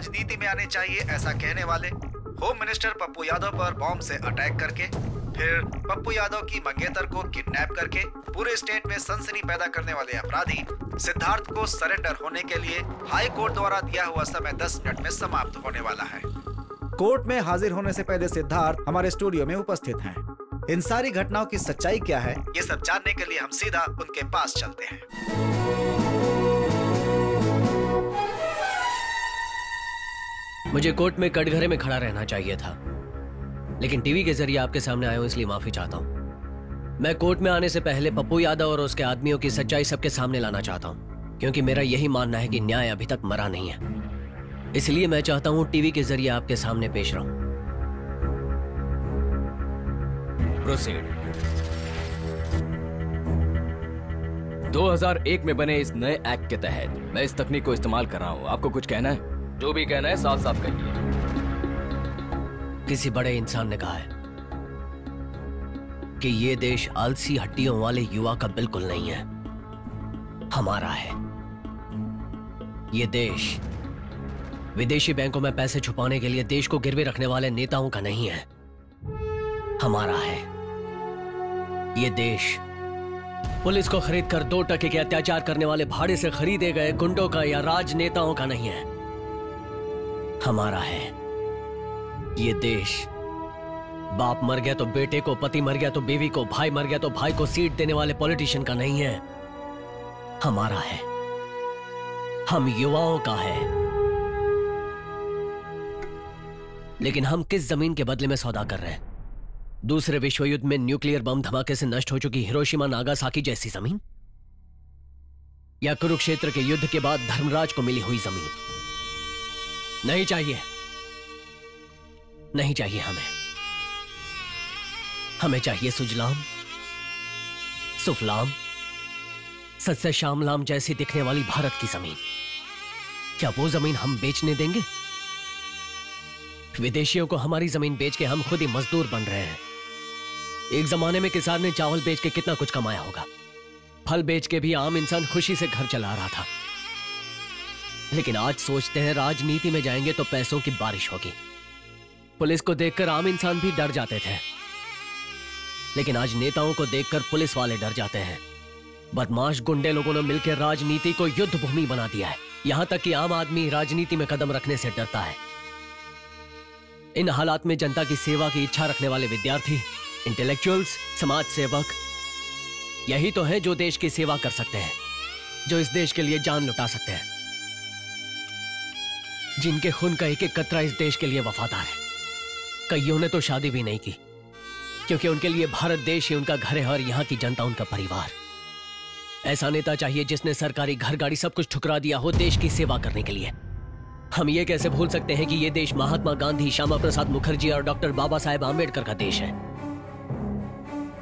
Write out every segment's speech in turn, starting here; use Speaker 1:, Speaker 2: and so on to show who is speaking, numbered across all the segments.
Speaker 1: राजनीति में आने चाहिए ऐसा कहने वाले, होम मिनिस्टर पप्पू यादव पर बॉम्ब से अटैक करके, फिर पप्पू यादव की मंगेतर को किडनैप करके पूरे स्टेट में सनसनी पैदा करने वाले अपराधी सिद्धार्थ को सरेंडर होने के लिए हाई कोर्ट द्वारा दिया हुआ समय 10 मिनट में समाप्त होने वाला है। कोर्ट में हाजिर होने से पहले सिद्धार्थ हमारे स्टूडियो में उपस्थित हैं। इन सारी घटनाओं की सच्चाई क्या है, ये सब जानने के लिए हम सीधा उनके पास चलते हैं।
Speaker 2: मुझे कोर्ट में कटघरे में खड़ा रहना चाहिए था, लेकिन टीवी के जरिए आपके सामने आया हूं, इसलिए माफी चाहता हूं। मैं कोर्ट में आने से पहले पप्पू यादव और उसके आदमियों की सच्चाई सबके सामने लाना चाहता हूं, क्योंकि मेरा यही मानना है कि न्याय अभी तक मरा नहीं है। इसलिए मैं चाहता हूं टीवी के जरिए आपके सामने पेश रहूं।
Speaker 3: प्रोसीड। 2001 में बने इस नए एक्ट के तहत मैं इस तकनीक को इस्तेमाल कर रहा हूं। आपको कुछ कहना है? जो भी कहना है साफ साफ कहिए।
Speaker 2: किसी बड़े इंसान ने कहा है कि ये देश आलसी हड्डियों वाले युवा का बिल्कुल नहीं है, हमारा है। ये देश विदेशी बैंकों में पैसे छुपाने के लिए देश को गिरवे रखने वाले नेताओं का नहीं है, हमारा है। ये देश पुलिस को खरीद कर 2 टके के अत्याचार करने वाले भाड़े से खरीदे गए गुंडों का या राजनेताओं का नहीं है, हमारा है। ये देश बाप मर गया तो बेटे को, पति मर गया तो बीवी को, भाई मर गया तो भाई को सीट देने वाले पॉलिटिशियन का नहीं है, हमारा है। हम युवाओं का है। लेकिन हम किस जमीन के बदले में सौदा कर रहे हैं? दूसरे विश्व युद्ध में न्यूक्लियर बम धमाके से नष्ट हो चुकी हिरोशिमा नागासाकी जैसी जमीन, या कुरुक्षेत्र के युद्ध के बाद धर्मराज को मिली हुई जमीन? नहीं चाहिए, नहीं चाहिए हमें। हमें चाहिए सुजलाम सुफलाम सस्य श्यामलाम जैसी दिखने वाली भारत की जमीन। क्या वो जमीन हम बेचने देंगे? विदेशियों को हमारी जमीन बेच के हम खुद ही मजदूर बन रहे हैं। एक जमाने में किसान ने चावल बेच के कितना कुछ कमाया होगा, फल बेच के भी आम इंसान खुशी से घर चला रहा था। लेकिन आज सोचते हैं राजनीति में जाएंगे तो पैसों की बारिश होगी। पुलिस को देखकर आम इंसान भी डर जाते थे, लेकिन आज नेताओं को देखकर पुलिस वाले डर जाते हैं। बदमाश गुंडे लोगों ने मिलकर राजनीति को युद्ध भूमि बना दिया है। यहां तक कि आम आदमी राजनीति में कदम रखने से डरता है। इन हालात में जनता की सेवा की इच्छा रखने वाले विद्यार्थी, इंटेलेक्चुअल्स, समाज सेवक, यही तो है जो देश की सेवा कर सकते हैं, जो इस देश के लिए जान लुटा सकते हैं, जिनके खून का एक एक कतरा इस देश के लिए वफादार है। कईयों ने तो शादी भी नहीं की, क्योंकि उनके लिए भारत देश ही उनका घर है और यहाँ की जनता उनका परिवार। ऐसा नेता चाहिए जिसने सरकारी घर गाड़ी सब कुछ ठुकरा दिया हो देश की सेवा करने के लिए। हम ये कैसे भूल सकते हैं कि ये देश महात्मा गांधी, श्यामा प्रसाद मुखर्जी और डॉक्टर बाबा साहेब आम्बेडकर का देश है।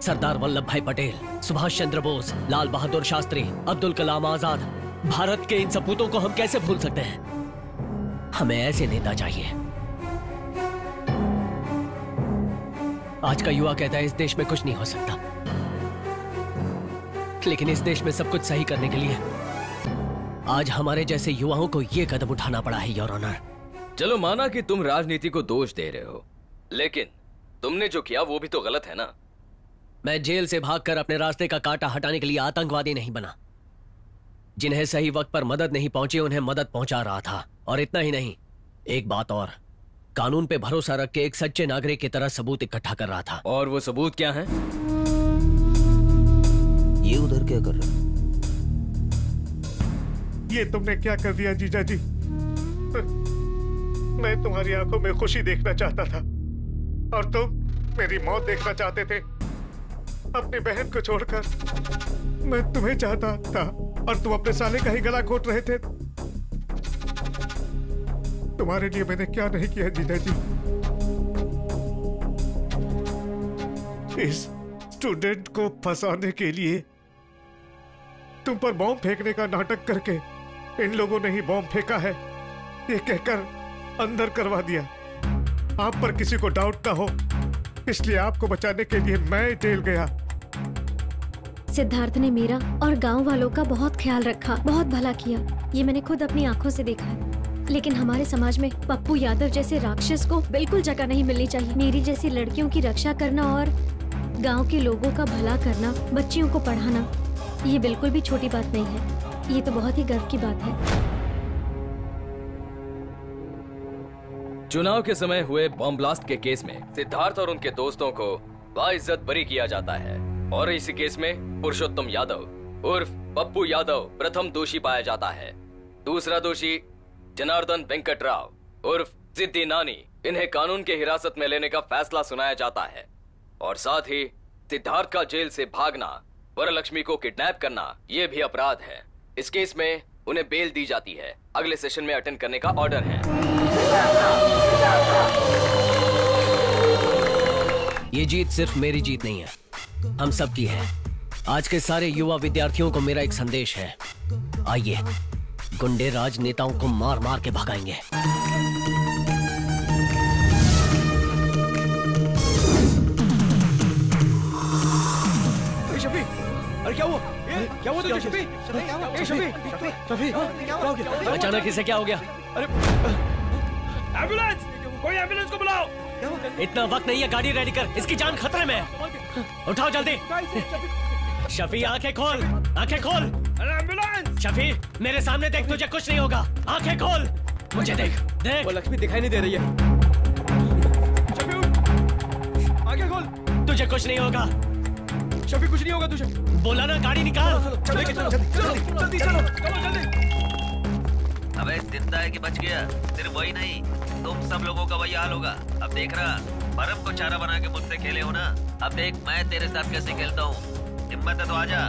Speaker 2: सरदार वल्लभ भाई पटेल, सुभाष चंद्र बोस, लाल बहादुर शास्त्री, अब्दुल कलाम आजाद, भारत के इन सपूतों को हम कैसे भूल सकते हैं? हमें ऐसे नेता चाहिए। आज का युवा कहता है इस देश में कुछ नहीं हो सकता, लेकिन इस देश में सब कुछ सही करने के लिए आज हमारे जैसे युवाओं को यह कदम उठाना पड़ा है, योर ऑनर।
Speaker 3: चलो माना कि तुम राजनीति को दोष दे रहे हो, लेकिन तुमने जो किया वो भी तो गलत है ना।
Speaker 2: मैं जेल से भागकर अपने रास्ते का कांटा हटाने के लिए आतंकवादी नहीं बना। जिन्हें सही वक्त पर मदद नहीं पहुंची उन्हें मदद पहुंचा रहा था। और इतना ही नहीं, एक बात और, कानून पे भरोसा रख के एक सच्चे नागरिक की तरह सबूत इकट्ठा कर रहा था।
Speaker 3: और वो सबूत क्या है?
Speaker 2: ये उधर क्या कर रहा है?
Speaker 4: ये तुमने क्या कर दिया जीजा जी? मैं तुम्हारी आंखों में खुशी देखना चाहता था और तुम मेरी मौत देखना चाहते थे। अपनी बहन को छोड़कर मैं तुम्हें चाहता था और तुम अपने साले का ही गला घोट रहे थे। तुम्हारे लिए मैंने क्या नहीं किया जीजा जी। इस स्टूडेंट को फंसाने के लिए तुम पर बॉम्ब फेंकने का नाटक करके इन लोगों ने ही बॉम्ब फेंका है ये कहकर अंदर करवा दिया। आप पर किसी को डाउट ना हो इसलिए आपको बचाने के लिए मैं जेल गया।
Speaker 5: सिद्धार्थ ने मेरा और गांव वालों का बहुत ख्याल रखा, बहुत भला किया। ये मैंने खुद अपनी आंखों से देखा है। लेकिन हमारे समाज में पप्पू यादव जैसे राक्षस को बिल्कुल जगह नहीं मिलनी चाहिए। मेरी जैसी लड़कियों की रक्षा करना और गांव के लोगों का भला करना, बच्चियों को पढ़ाना, ये बिल्कुल भी छोटी बात नहीं है। ये तो बहुत ही गर्व की बात है।
Speaker 3: चुनाव के समय हुए बॉम्ब ब्लास्ट के केस में सिद्धार्थ और उनके दोस्तों को बाइज्जत बरी किया जाता है और इसी केस में पुरुषोत्तम यादव उर्फ पप्पू यादव प्रथम दोषी पाया जाता है। दूसरा दोषी जनार्दन वेंकट राव उर्फ जिद्दी नानी, इन्हें कानून के हिरासत में लेने का फैसला सुनाया जाता है और साथ ही सिद्धार्थ का जेल से भागना, वरलक्ष्मी को किडनैप करना, ये भी अपराध है। इस केस में उन्हें बेल दी जाती है। अगले सेशन में अटेंड करने का ऑर्डर है।
Speaker 2: ये जीत सिर्फ मेरी जीत नहीं है, हम सब की है। आज के सारे युवा विद्यार्थियों को मेरा एक संदेश है। आइए, गुंडे राजनेताओं को मार मार के भगाएंगे।
Speaker 6: शफी, अरे क्या हुआ? क्या हुआ तुझे शफी? शफी,
Speaker 2: अचानक इसे क्या हो गया?
Speaker 6: अरे एम्बुलेंस! कोई एम्बुलेंस को बुलाओ!
Speaker 2: इतना वक्त नहीं है, गाड़ी रेडी कर, इसकी जान खतरे में है। उठाओ जल्दी। शफी, आंखें खोल, आंखें खोल।
Speaker 6: अरे एम्बुलेंस!
Speaker 2: शफी, मेरे सामने देख, तुझे कुछ नहीं होगा। आंखें खोल, मुझे देख, देख।
Speaker 6: वो लक्ष्मी दिखाई नहीं दे रही है। शफी उठ, आंखें खोल।
Speaker 2: तुझे कुछ नहीं होगा।
Speaker 6: शफी कुछ नहीं होगा तुझे।
Speaker 2: बोला ना, गाड़ी निकाल।
Speaker 6: जल्दी जल्दी।
Speaker 7: अबे जिंदा है कि बच गया? सिर्फ वही नहीं, तुम सब लोगों का वही हाल होगा। अब देख रहा, बर्फ को चारा बना के मुझसे खेले हो ना, अब देख मैं तेरे साथ कैसे खेलता हूँ। हिम्मत है तो आजा।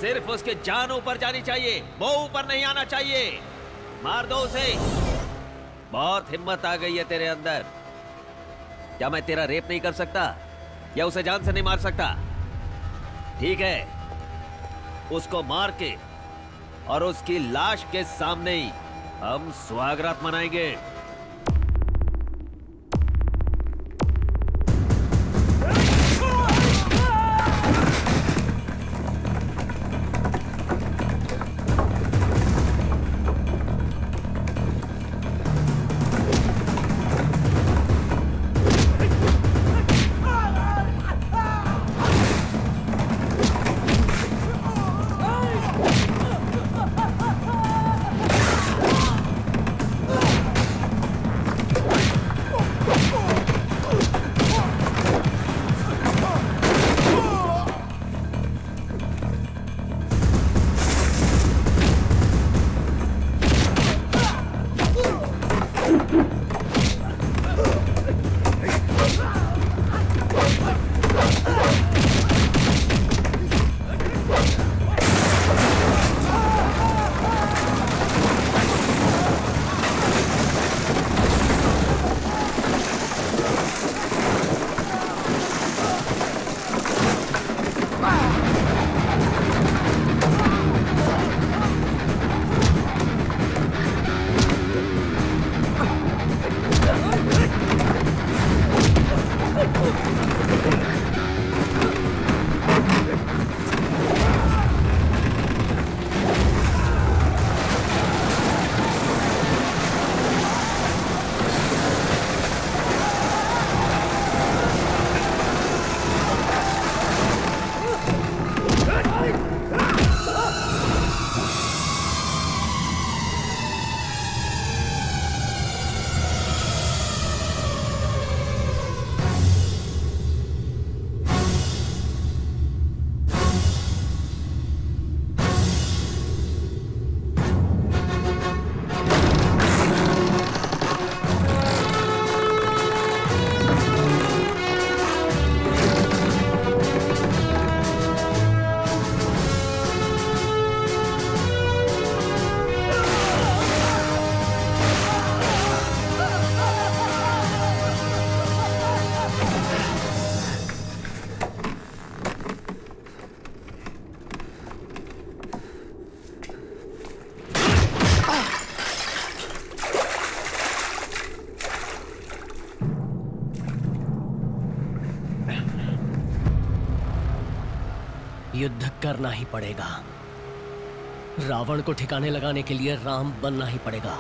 Speaker 8: सिर्फ उसके जान ऊपर जानी चाहिए, वो ऊपर नहीं आना चाहिए। मार दो उसे। बहुत हिम्मत आ गई है तेरे अंदर। क्या मैं तेरा रेप नहीं कर सकता या उसे जान से नहीं मार सकता? ठीक है, उसको मार के और उसकी लाश के सामने ही हम स्वागत मनाएंगे।
Speaker 2: युद्ध करना ही पड़ेगा। रावण को ठिकाने लगाने के लिए राम बनना ही पड़ेगा।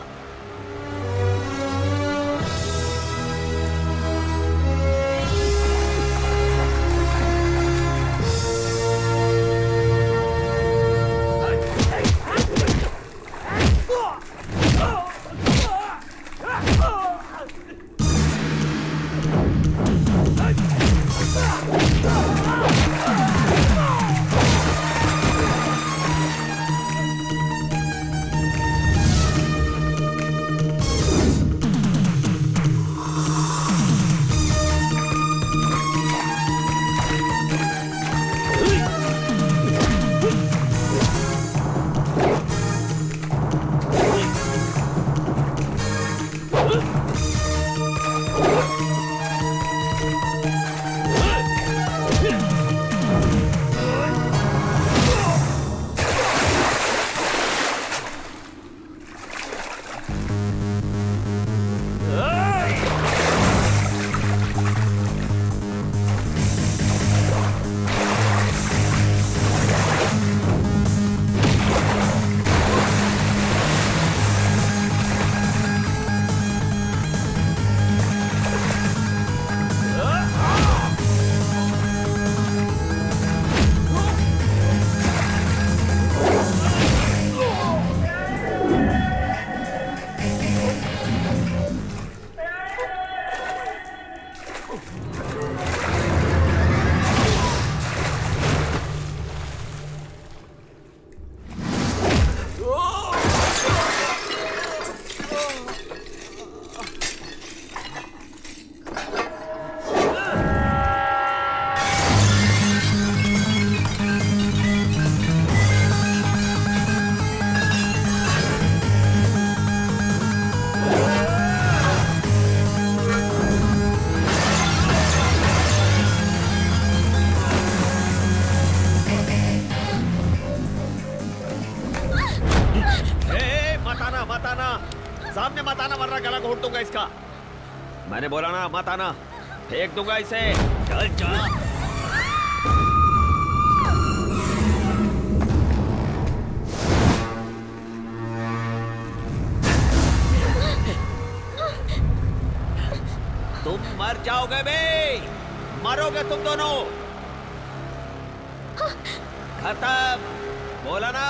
Speaker 8: सामने मत आना वरना गला घोट दूंगा इसका। मैंने बोला ना मत आना, फेंक दूंगा इसे। चल चल। तुम मर जाओगे बे, मरोगे तुम दोनों। खत्म, बोला ना।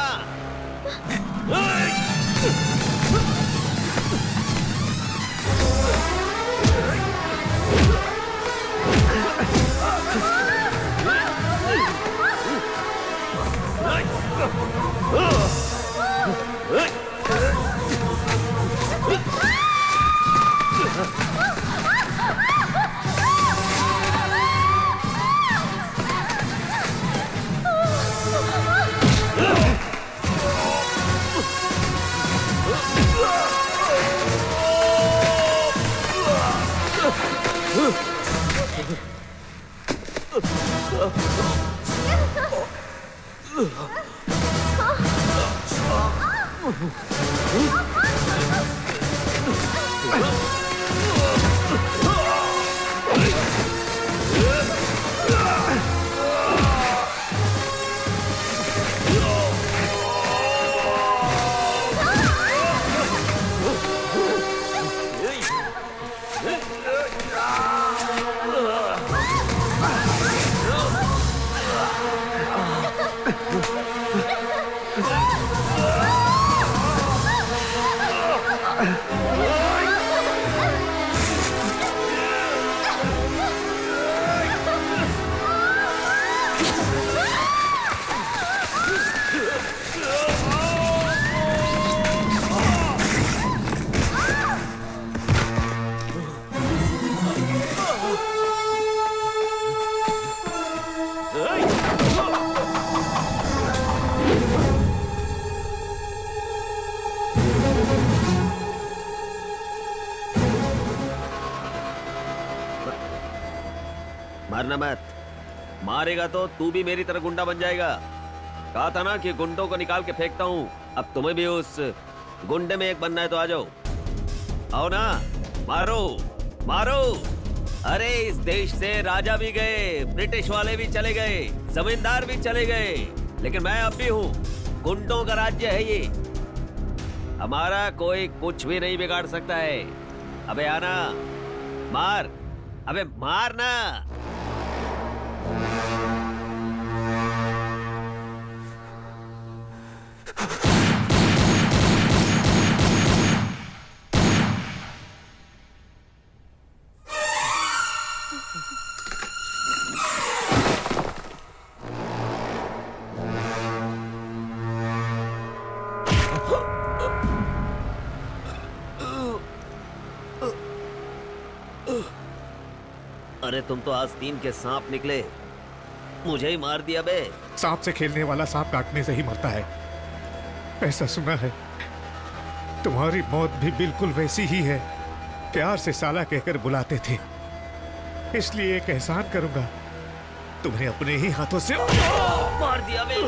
Speaker 8: मरना मत, मारेगा तो तू भी मेरी तरह गुंडा बन जाएगा। कहा था ना कि गुंडों को निकाल के फेंकता हूं, अब तुम्हें भी उस गुंडे में एक बनना है तो आ जाओ। आओ ना, मारो मारो। अरे इस देश से राजा भी गए, ब्रिटिश वाले भी चले गए, जमींदार भी चले गए, लेकिन मैं अब भी हूँ। गुंडों का राज्य है ये। हमारा कोई कुछ भी नहीं बिगाड़ सकता है। अबे आना, मार, अबे मार ना। अरे तुम तो आस्तीन के सांप निकले, मुझे ही मार दिया बे।
Speaker 4: सांप से खेलने वाला सांप काटने से ही मरता है, ऐसा सुना है। तुम्हारी मौत भी बिल्कुल वैसी ही है। प्यार से साला कहकर बुलाते थे, इसलिए एक एहसान करूंगा, तुम्हें अपने ही हाथों से
Speaker 8: मार दिया बे।